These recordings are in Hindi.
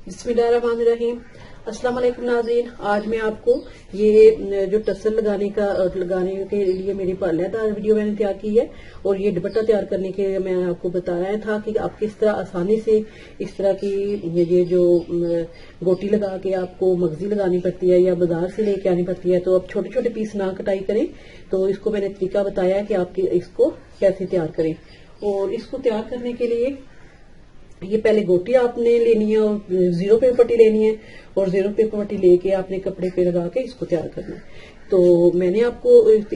बिस्मिल्लाहिर्रहमानिर्रहीम। अस्सलाम वालेकुम नाज़रीन। आज मैं आपको ये जो टसल लगाने के लिए मेरी पहलेदार वीडियो मैंने तैयार की है और ये दुपट्टा तैयार करने के लिए मैंने आपको बताया था कि आप किस तरह आसानी से इस तरह की ये जो गोटी लगा के आपको मगजी लगानी पड़ती है या बाजार से लेके आनी पड़ती है, तो आप छोटे छोटे पीस ना कटाई करें। तो इसको मैंने तरीका बताया है कि आप इसको कैसे तैयार करें। और इसको तैयार करने के लिए ये पहले गोटी आपने लेनी है और जीरो पे पट्टी लेनी है और जीरो पे पट्टी लेके आपने कपड़े पे लगा के इसको तैयार करना है। तो मैंने आपको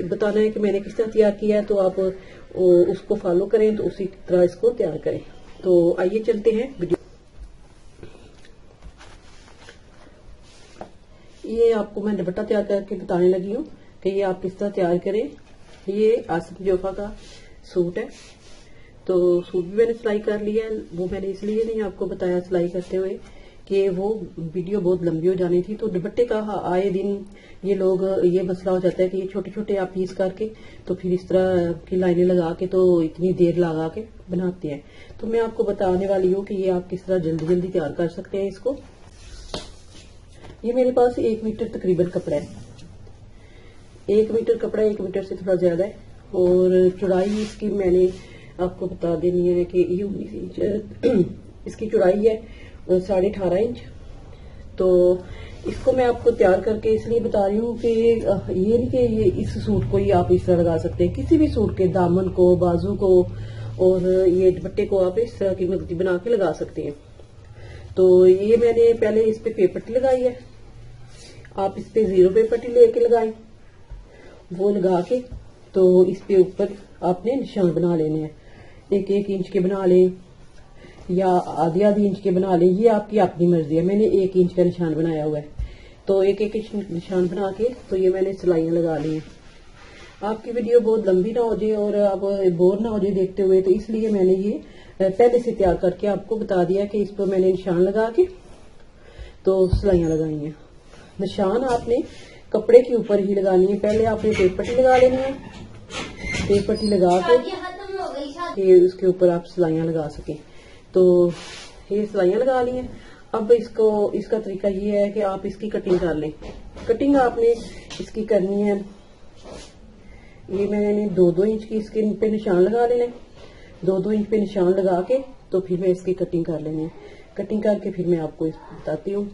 बताना है कि मैंने किस तरह तैयार किया है, तो आप उसको फॉलो करें तो उसी तरह इसको तैयार करें। तो आइए चलते हैं वीडियो। ये आपको मैं दुपट्टा तैयार करके बताने लगी हूँ कि ये आप किस तरह तैयार करें। ये आसिफ जोफा का सूट है, तो सूट भी मैंने सिलाई कर लिया है। वो मैंने इसलिए नहीं आपको बताया सिलाई करते हुए कि वो वीडियो बहुत लंबी हो जानी थी। तो दुपट्टे का आए दिन ये मसला हो जाता है कि ये छोटे छोटे आप पीस करके तो फिर इस तरह की लाइनें लगा के तो इतनी देर लगा के बनाते हैं। तो मैं आपको बताने वाली हूँ कि ये आप किस तरह जल्दी जल्दी तैयार कर सकते हैं इसको। ये मेरे पास 1 मीटर तकरीबन कपड़ा है। 1 मीटर कपड़ा 1 मीटर से थोड़ा ज्यादा है और चौड़ाई इसकी मैंने आपको बता देनी है कि ये 19 इंच इसकी चौड़ाई है, 18.5 इंच। तो इसको मैं आपको तैयार करके इसलिए बता रही हूँ कि ये नहीं कि ये इस सूट को ही आप इस तरह लगा सकते हैं, किसी भी सूट के दामन को, बाजू को और ये दुपट्टे को आप इस तरह की मगजी बना के लगा सकते हैं। तो ये मैंने पहले इस पे पट्टी लगाई है। आप इस पे जीरो पे पट्टी लेके लगाएं। वो लगा के तो इस पे ऊपर आपने निशान बना लेने हैं। 1-1 इंच के बना लें या आधी इंच के बना लें, ये आपकी अपनी मर्जी है। मैंने 1 इंच का निशान बनाया हुआ है। तो 1-1 इंच निशान बना के तो ये मैंने सिलाइयां लगा ली हैं। आपकी वीडियो बहुत लंबी ना हो जाए और आप बोर ना हो जाए देखते हुए, तो इसलिए मैंने ये पहले से तैयार करके आपको बता दिया कि इस पर मैंने निशान लगा के तो सिलाइयां लगाई हैं। निशान आपने कपड़े के ऊपर ही लगानी है। पहले आपने टेप पट्टी लगा लेनी है। टेप पट्टी लगा के उसके ऊपर आप सिलाइयां लगा सकें। तो ये सिलाइयां लगा ली हैं। अब इसका तरीका ये है कि आप इसकी कटिंग कर लें। कटिंग आपने इसकी करनी है, ये मैंने 2-2 इंच की इसके पे निशान लगा लेने। 2-2 इंच पे निशान लगा के तो फिर मैं इसकी कटिंग कर लेनी है। कटिंग करके फिर मैं आपको बताती हूँ।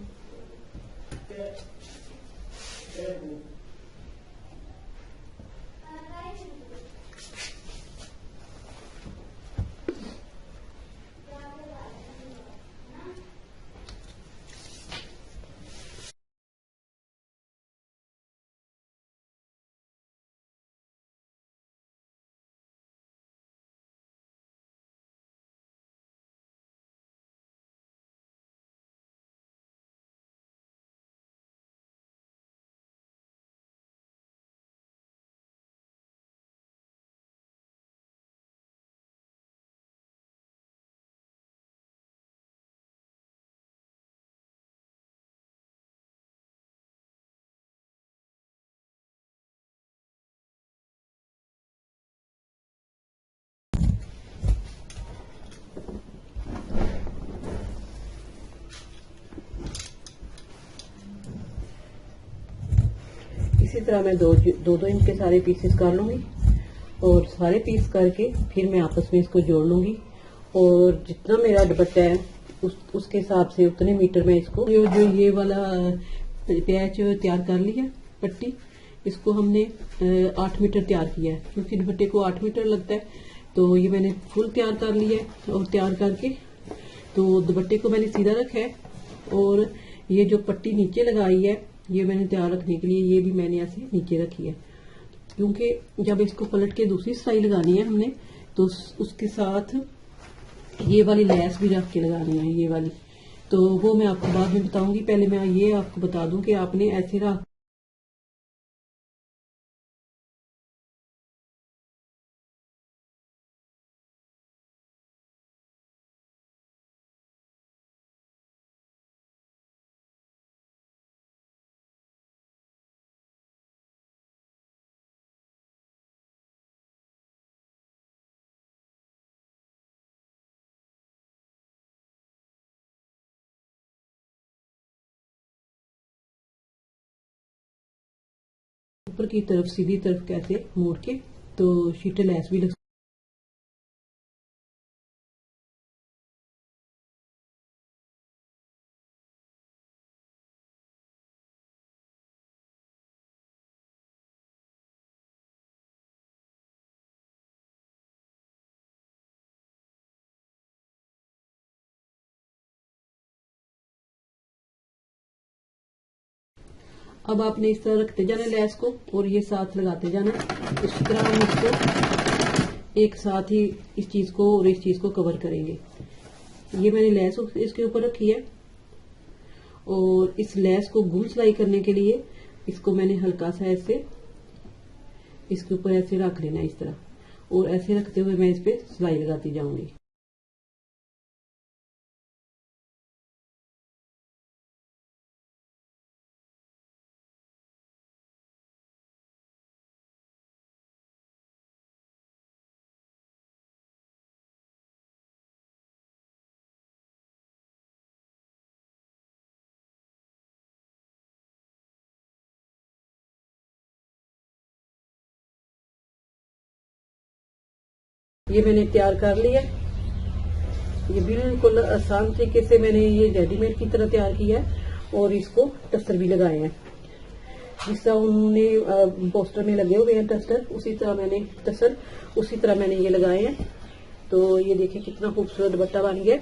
इसी तरह मैं 2-2 इंच के सारे पीसेस कर लूंगी और सारे पीस करके फिर मैं आपस में इसको जोड़ लूंगी। और जितना मेरा दुपट्टा है उसके हिसाब से उतने मीटर में इसको जो ये वाला पैच तैयार कर लिया पट्टी, इसको हमने 8 मीटर तैयार किया है क्योंकि दुपट्टे को 8 मीटर लगता है। तो ये मैंने फुल तैयार कर लिया है और तैयार करके तो दुपट्टे को मैंने सीधा रखा है और ये जो पट्टी नीचे लगाई है ये मैंने तैयार रखने के लिए ये भी मैंने ऐसे नीचे रखी है, क्योंकि जब इसको पलट के दूसरी सिलाई लगानी है हमने तो उसके साथ ये वाली लैस भी रख के लगानी है, ये वाली। तो वो मैं आपको बाद में बताऊंगी। पहले मैं ये आपको बता दूं कि आपने ऐसे रख ऊपर की तरफ सीधी तरफ कैसे मोड़ के तो शीटे लैस भी लग। अब आपने इस तरह रखते जाना लैस को और ये साथ लगाते जाना। इसी तरह हम इसको एक साथ ही इस चीज को और इस चीज को कवर करेंगे। ये मैंने लैस इसके ऊपर रखी है और इस लैस को गुल सिलाई करने के लिए इसको मैंने हल्का सा ऐसे इसके ऊपर ऐसे रख लेना इस तरह और ऐसे रखते हुए मैं इस पे सिलाई लगाती जाऊंगी। ये मैंने तैयार कर लिया। ये बिल्कुल आसान तरीके से मैंने ये रेडीमेड की तरह तैयार किया है और इसको टस्टर भी लगाए हैं जिस तरह उन्होंने पोस्टर में लगे हुए हैं टस्टर, उसी तरह मैंने टस्टर उसी तरह मैंने ये लगाए हैं। तो ये देखिए कितना खूबसूरत दुपट्टा बन गया।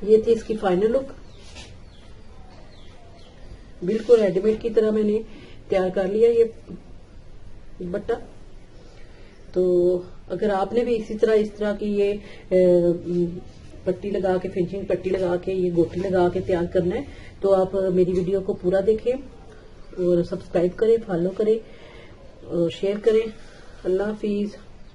ये थी इसकी फाइनल लुक। बिल्कुल रेडीमेड की तरह मैंने तैयार कर लिया ये दुपट्टा। तो अगर आपने भी इसी तरह इस तरह की ये पट्टी लगा के फिनिशिंग पट्टी लगा के ये गोटी लगा के तैयार करना है तो आप मेरी वीडियो को पूरा देखें और सब्सक्राइब करें, फॉलो करें और शेयर करें। अल्लाह हाफिज।